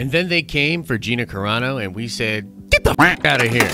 And then they came for Gina Carano, and we said, get the f*** out of here.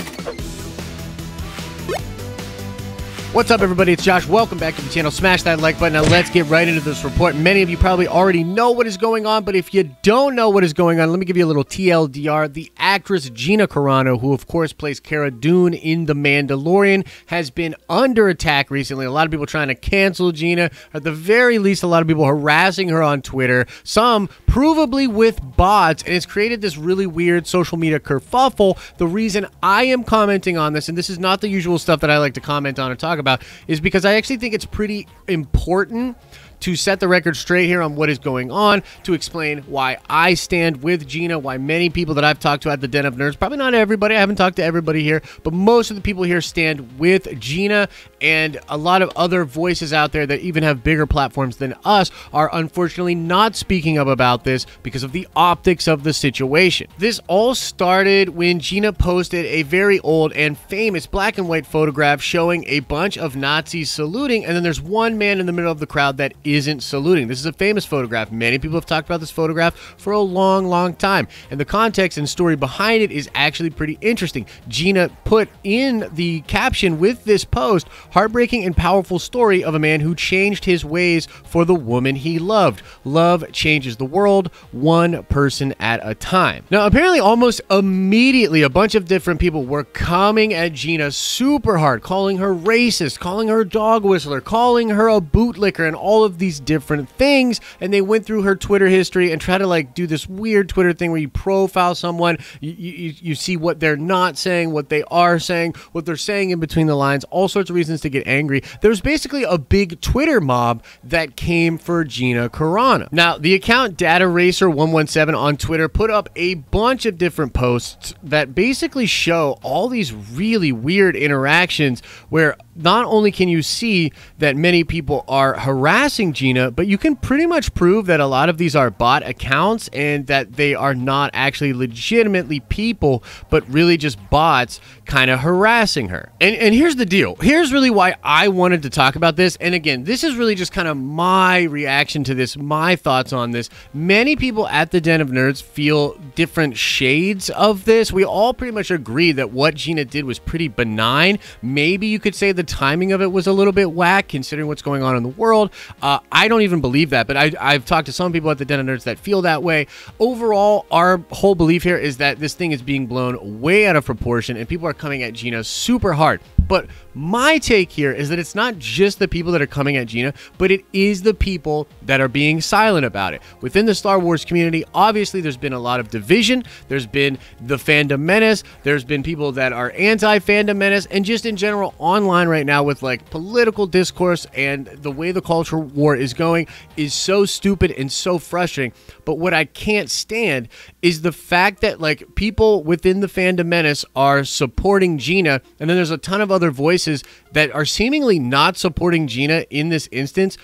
What's up, everybody? It's Josh. Welcome back to the channel. Smash that like button. Now let's get right into this report. Many of you probably already know what is going on, but if you don't know what is going on, let me give you a little TLDR. The actress Gina Carano, who of course plays Cara Dune in The Mandalorian, has been under attack recently. A lot of people trying to cancel Gina. At the very least, a lot of people harassing her on Twitter. Some provably with bots, and it's created this really weird social media kerfuffle. The reason I am commenting on this, and this is not the usual stuff that I like to comment on or talk about, is because I actually think it's pretty important to set the record straight here on what is going on, to explain why I stand with Gina, why many people that I've talked to at the Den of Nerds, probably not everybody, I haven't talked to everybody here, but most of the people here stand with Gina, and a lot of other voices out there that even have bigger platforms than us are unfortunately not speaking up about this because of the optics of the situation. This all started when Gina posted a very old and famous black and white photograph showing a bunch of Nazis saluting, and then there's one man in the middle of the crowd that isn't saluting. This is a famous photograph. Many people have talked about this photograph for a long time, and the context and story behind it is actually pretty interesting. Gina put in the caption with this post, "Heartbreaking and powerful story of a man who changed his ways for the woman he loved. Love changes the world, one person at a time." Now, apparently almost immediately a bunch of different people were coming at Gina super hard, calling her racist, calling her a dog whistler, calling her a bootlicker, and all of these different things. And they went through her Twitter history and try to like do this weird Twitter thing where you profile someone, you see what they're not saying, what they are saying, what they're saying in between the lines, all sorts of reasons to get angry. There was basically a big Twitter mob that came for Gina Carano. Now, the account DataRacer117 on Twitter put up a bunch of different posts that basically show all these really weird interactions where not only can you see that many people are harassing Gina, but you can pretty much prove that a lot of these are bot accounts and that they are not actually legitimately people, but really just bots kind of harassing her. And here's the deal. Here's really why I wanted to talk about this. And again, this is really just kind of my reaction to this, my thoughts on this. Many people at the Den of Nerds feel different shades of this. We all pretty much agree that what Gina did was pretty benign. Maybe you could say the timing of it was a little bit whack considering what's going on in the world. I don't even believe that, but I've talked to some people at the Den of Nerds that feel that way. Overall, our whole belief here is that this thing is being blown way out of proportion and people are coming at Gina super hard. But my take here is that it's not just the people that are coming at Gina, but it is the people that are being silent about it. Within the Star Wars community, obviously there's been a lot of division. There's been the fandom menace. There's been people that are anti-fandom menace, and just in general online right now with like political discourse and the way the culture war is going is so stupid and so frustrating. But what I can't stand is the fact that like people within the fandom menace are supporting Gina, and then there's a ton of other voices that are seemingly not supporting Gina in this instance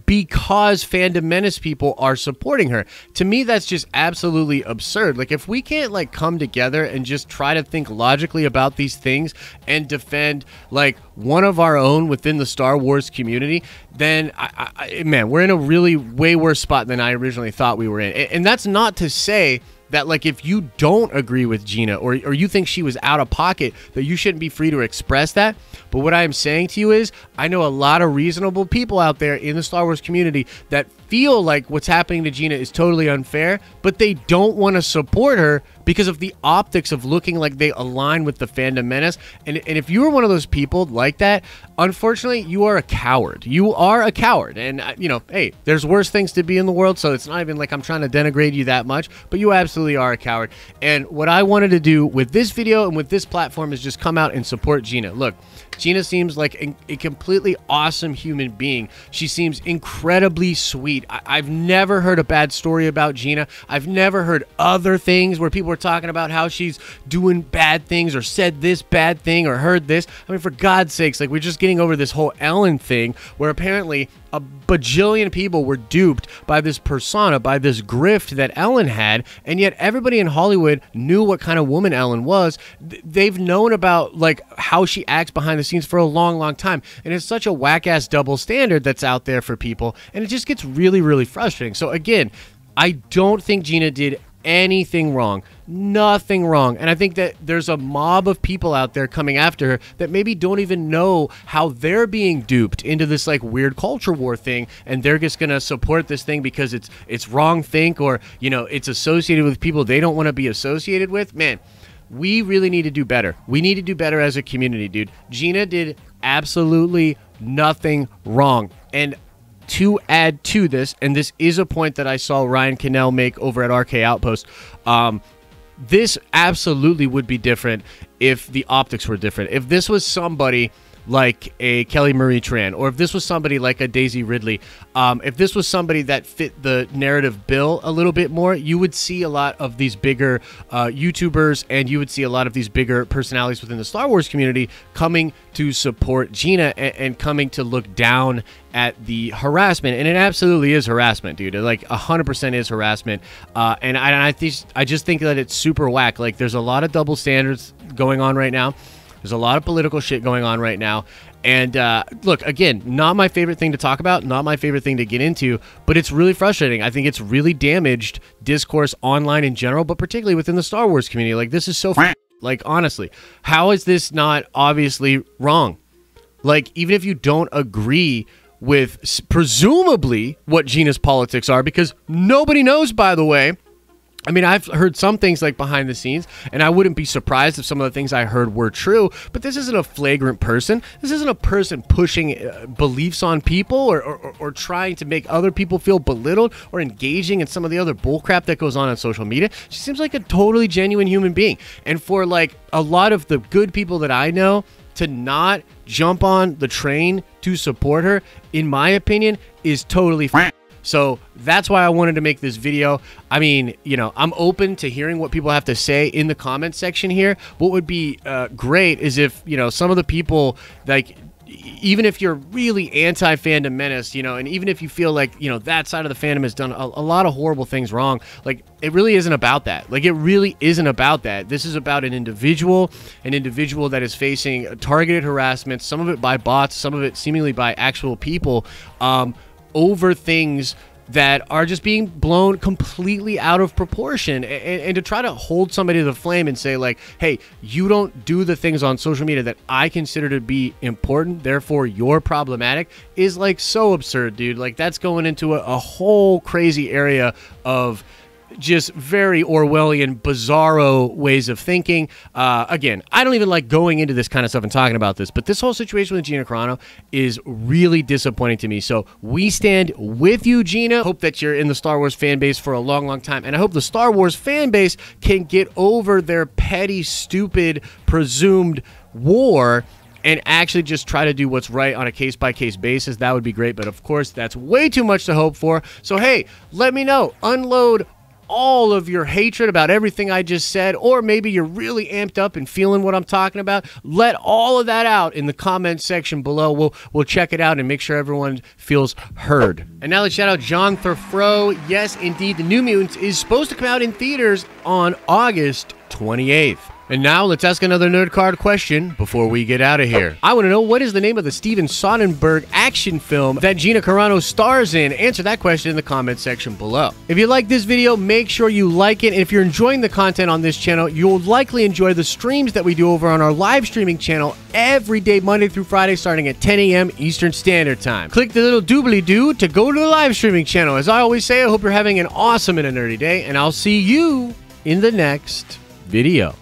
because fandom menace people are supporting her. To me, that's just absolutely absurd. Like, if we can't like come together and just try to think logically about these things and defend like one of our own within the Star Wars community, then man, we're in a really way worse spot than I originally thought we were in. And that's not to say that like if you don't agree with Gina or you think she was out of pocket, that you shouldn't be free to express that. But what I am saying to you is I know a lot of reasonable people out there in the Star Wars community that feel like what's happening to Gina is totally unfair, but they don't want to support her because of the optics of looking like they align with the fandom menace. And if you are one of those people like that, unfortunately, you are a coward. You are a coward. And, you know, hey, there's worse things to be in the world, so it's not even like I'm trying to denigrate you that much, but you absolutely are a coward. And what I wanted to do with this video and with this platform is just come out and support Gina. Look, Gina seems like a completely awesome human being. She seems incredibly sweet. I've never heard a bad story about Gina. I've never heard other things where people are talking about how she's doing bad things or said this bad thing or heard this. I mean, for God's sakes, like, we're just getting over this whole Ellen thing where apparently a bajillion people were duped by this persona, by this grift that Ellen had, and yet everybody in Hollywood knew what kind of woman Ellen was. They've known about like how she acts behind the scenes for a long time, and it's such a whack-ass double standard that's out there for people, and it just gets really frustrating. So again, I don't think Gina did anything wrong. Nothing wrong. And I think that there's a mob of people out there coming after her that maybe don't even know how they're being duped into this like weird culture war thing, and they're just gonna support this thing because it's wrong think, or you know, it's associated with people they don't want to be associated with. Man, we really need to do better. We need to do better as a community, dude. Gina did absolutely nothing wrong. And to add to this, and this is a point that I saw Ryan Cannell make over at RK Outpost, this absolutely would be different if the optics were different. If this was somebody like a Kelly Marie Tran, or if this was somebody like a Daisy Ridley, if this was somebody that fit the narrative bill a little bit more, you would see a lot of these bigger YouTubers, and you would see a lot of these bigger personalities within the Star Wars community coming to support Gina and coming to look down at the harassment. And it absolutely is harassment, dude. It like 100% is harassment. And I just think that it's super whack. Like, there's a lot of double standards going on right now. There's a lot of political shit going on right now. And look, again, not my favorite thing to talk about, not my favorite thing to get into, but it's really frustrating. I think it's really damaged discourse online in general, but particularly within the Star Wars community. Like, this is so, like, honestly, how is this not obviously wrong? Like, even if you don't agree with presumably what Gina's politics are, because nobody knows, by the way. I mean, I've heard some things like behind the scenes, and I wouldn't be surprised if some of the things I heard were true, but this isn't a flagrant person. This isn't a person pushing beliefs on people or trying to make other people feel belittled or engaging in some of the other bullcrap that goes on social media. She seems like a totally genuine human being. And for like a lot of the good people that I know to not jump on the train to support her, in my opinion, is totally fine. So that's why I wanted to make this video. I mean, you know, I'm open to hearing what people have to say in the comment section here. What would be great is if, you know, some of the people, like, even if you're really anti-fandom menace, you know, and even if you feel like, you know, that side of the fandom has done a lot of horrible things wrong, like, it really isn't about that. Like, it really isn't about that. This is about an individual that is facing targeted harassment, some of it by bots, some of it seemingly by actual people, over things that are just being blown completely out of proportion. And to try to hold somebody to the flame and say like, hey, you don't do the things on social media that I consider to be important, therefore you're problematic, is like so absurd, dude. Like, that's going into a whole crazy area of just very Orwellian, bizarro ways of thinking. Again, I don't even like going into this kind of stuff and talking about this, but this whole situation with Gina Carano is really disappointing to me. So we stand with you, Gina. Hope that you're in the Star Wars fan base for a long, long time. And I hope the Star Wars fan base can get over their petty, stupid, presumed war and actually just try to do what's right on a case-by-case basis. That would be great. But of course, that's way too much to hope for. So hey, let me know. Unload all of your hatred about everything I just said, or maybe you're really amped up and feeling what I'm talking about. Let all of that out in the comment section below. We'll check it out and make sure everyone feels heard. And now let's shout out John Thurfro. Yes, indeed, The New Mutants is supposed to come out in theaters on August 28th. And now let's ask another nerd card question before we get out of here. I want to know, what is the name of the Steven Soderbergh action film that Gina Carano stars in? Answer that question in the comment section below. If you like this video, make sure you like it. And if you're enjoying the content on this channel, you'll likely enjoy the streams that we do over on our live streaming channel every day, Monday through Friday, starting at 10 a.m. Eastern Standard Time. Click the little doobly-doo to go to the live streaming channel. As I always say, I hope you're having an awesome and a nerdy day, and I'll see you in the next video.